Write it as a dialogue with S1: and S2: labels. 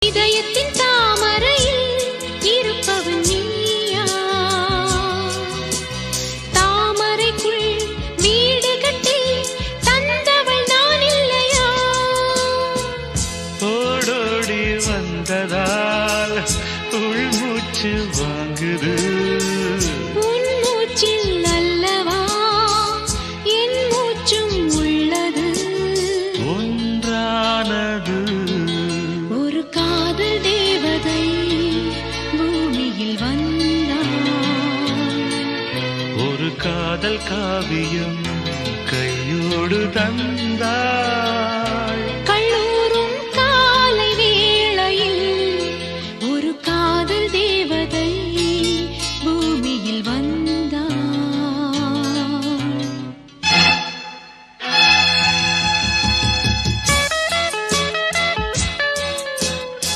S1: இதயத்தின் தாமரையில் இருப்பவன் நீயா? தாமரைக்குள் வீடு கட்டி தந்தவள் நான் இல்லையா?
S2: ஓடோடி வந்ததால் உள்மூச்சு வாங்குது.
S1: உன் மூச்சில் அல்லவா என் மூச்சும் உள்ளது.
S2: ஒன்றானது
S1: ஒரு காதல் தேவதை பூமியில் வந்தாள்.
S2: ஒரு காதல் காவியம் கையோடு தந்தார்.